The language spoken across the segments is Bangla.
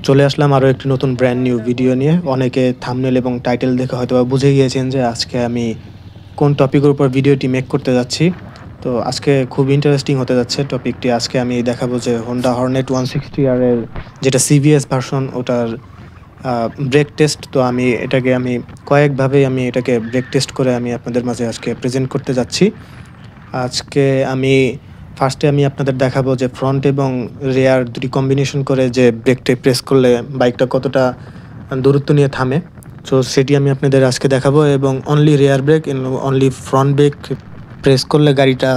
চলে আসলাম আরও একটি নতুন ব্র্যান্ড নিউ ভিডিও নিয়ে। অনেকে থাম্বনেল এবং টাইটেল দেখে হয়তোবা বুঝে গিয়েছেন যে আজকে আমি কোন টপিকের উপর ভিডিওটি মেক করতে যাচ্ছি। তো আজকে খুব ইন্টারেস্টিং হতে যাচ্ছে টপিকটি। আজকে আমি দেখাবো যে হোন্ডা হর্নেট 160R এর যেটা সিভিএস ভার্সন, ওটার ব্রেক টেস্ট। তো আমি কয়েকভাবে এটাকে ব্রেক টেস্ট করে আমি আপনাদের মাঝে আজকে প্রেজেন্ট করতে যাচ্ছি। আজকে ফার্স্টে আমি আপনাদের দেখাবো যে ফ্রন্ট এবং রেয়ার দুটি কম্বিনেশন করে যে ব্রেকটা প্রেস করলে বাইকটা কতটা দূরত্ব নিয়ে থামে। সো সেটি আমি আপনাদের আজকে দেখাবো, এবং only rare break only front brake press করলে গাড়িটা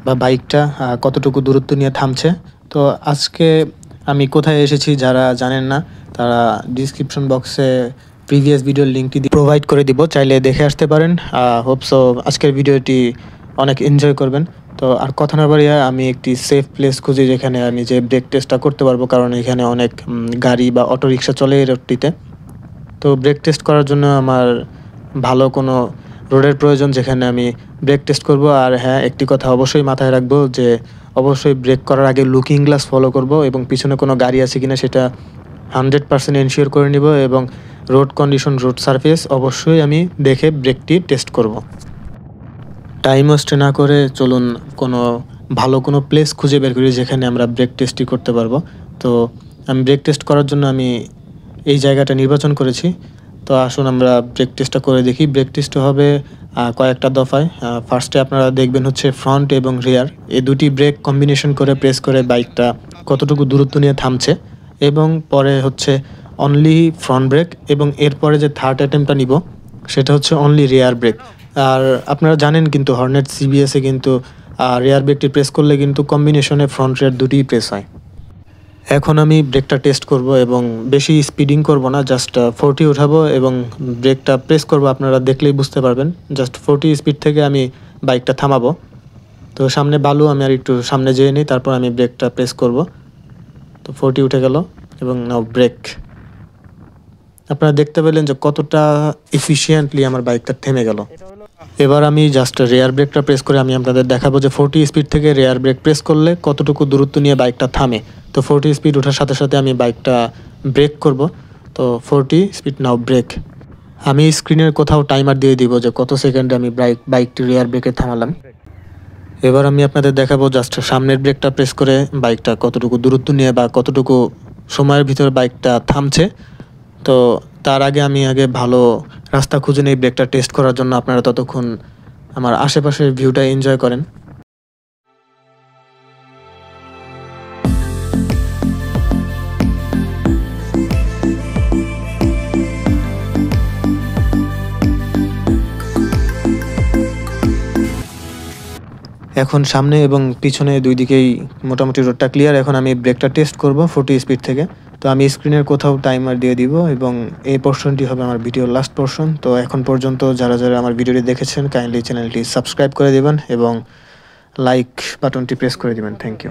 বা বাইকটা কতটুকু দূরত্ব নিয়ে থামছে। তো আজকে আমি কোথায় এসেছি যারা জানেন না, তারা ডিসক্রিপশন বক্সে প্রিভিয়াস ভিডিওর লিঙ্কটি প্রোভাইড করে দিব, চাইলে দেখে আসতে পারেন। হোপসো আজকের ভিডিওটি অনেক এনজয় করবেন। তো আর কথা না বাড়িয়ে আমি একটি সেফ প্লেস খুঁজি যেখানে আমি যে ব্রেক টেস্টটা করতে পারবো, কারণ এখানে অনেক গাড়ি বা অটো রিক্সা চলে এই রোডটিতে। তো ব্রেক টেস্ট করার জন্য আমার ভালো কোনো রোডের প্রয়োজন যেখানে আমি ব্রেক টেস্ট করব। আর হ্যাঁ, একটি কথা অবশ্যই মাথায় রাখবো যে অবশ্যই ব্রেক করার আগে লুকিং গ্লাস ফলো করব, এবং পিছনে কোনো গাড়ি আছে কিনা সেটা 100% এনশিওর করে নিব, এবং রোড কন্ডিশন, রোড সারফেস অবশ্যই আমি দেখে ব্রেকটি টেস্ট করব। টাইম ওয়েস্ট না করে চলুন ভালো কোনো প্লেস খুঁজে বের করি যেখানে আমরা ব্রেক টেস্টটি করতে পারবো। তো আমি ব্রেক টেস্ট করার জন্য আমি এই জায়গাটা নির্বাচন করেছি। তো আসুন আমরা ব্রেক টেস্টটা করে দেখি। ব্রেক টেস্ট হবে কয়েকটা দফায়। ফার্স্টে আপনারা দেখবেন হচ্ছে ফ্রন্ট এবং রিয়ার এই দুটি ব্রেক কম্বিনেশন করে প্রেস করে বাইকটা কতটুকু দূরত্ব নিয়ে থামছে, এবং পরে হচ্ছে অনলি ফ্রন্ট ব্রেক, এবং এরপরে যে থার্ড অ্যাটেম্পটা নিব সেটা হচ্ছে অনলি রিয়ার ব্রেক। আর আপনারা জানেন কিন্তু হর্নেট সিবিএসে কিন্তু রিয়ার ব্রেকটি প্রেস করলে কিন্তু কম্বিনেশনে ফ্রন্ট রিয়ার দুটিই প্রেস হয়। এখন আমি ব্রেকটা টেস্ট করব, এবং বেশি স্পিডিং করব না, জাস্ট 40 উঠাবো এবং ব্রেকটা প্রেস করব। আপনারা দেখলেই বুঝতে পারবেন, জাস্ট 40 স্পিড থেকে আমি বাইকটা থামাবো। তো সামনে বালু, আমি আর একটু সামনে যেয়ে নিই, তারপর আমি ব্রেকটা প্রেস করব। তো 40 উঠে গেল, এবং নাও ব্রেক। আপনারা দেখতে পেলেন যে কতটা এফিশিয়েন্টলি আমার বাইকটা থেমে গেল। এবার আমি জাস্ট রেয়ার ব্রেকটা প্রেস করে আমি আপনাদের দেখাবো যে 40 স্পিড থেকে রেয়ার ব্রেক প্রেস করলে কতটুকু দূরত্ব নিয়ে বাইকটা থামে। তো 40 স্পিড ওঠার সাথে সাথে আমি বাইকটা ব্রেক করব। তো 40 স্পিড, নাও ব্রেক। আমি স্ক্রিনের কোথাও টাইমার দিয়ে দিব যে কত সেকেন্ডে আমি বাইকটি রেয়ার ব্রেকে থামালাম। এবার আমি আপনাদের দেখাবো জাস্ট সামনের ব্রেকটা প্রেস করে বাইকটা কতটুকু দূরত্ব নিয়ে বা কতটুকু সময়ের ভিতরে বাইকটা থামছে। তো তার আগে আমি ভালো রাস্তা খুঁজে নেই ব্রেকটা টেস্ট করার জন্য। আপনারা ততক্ষণ আমার আশেপাশের ভিউটা এনজয় করেন। এখন সামনে এবং পিছনে দুই দিকেই মোটামুটি রোডটা ক্লিয়ার। এখন আমি ব্রেকটা টেস্ট করব 40 স্পিড থেকে। তো আমি স্ক্রিনের কোথাও টাইমার দিয়ে দিব, এবং এই পোর্শনটি হবে আমার ভিডিওর লাস্ট পোর্শন। তো এখন পর্যন্ত যারা যারা আমার ভিডিওটি দেখেছেন, কাইন্ডলি চ্যানেলটি সাবস্ক্রাইব করে দেবেন এবং লাইক বাটনটি প্রেস করে দেবেন। Thank you.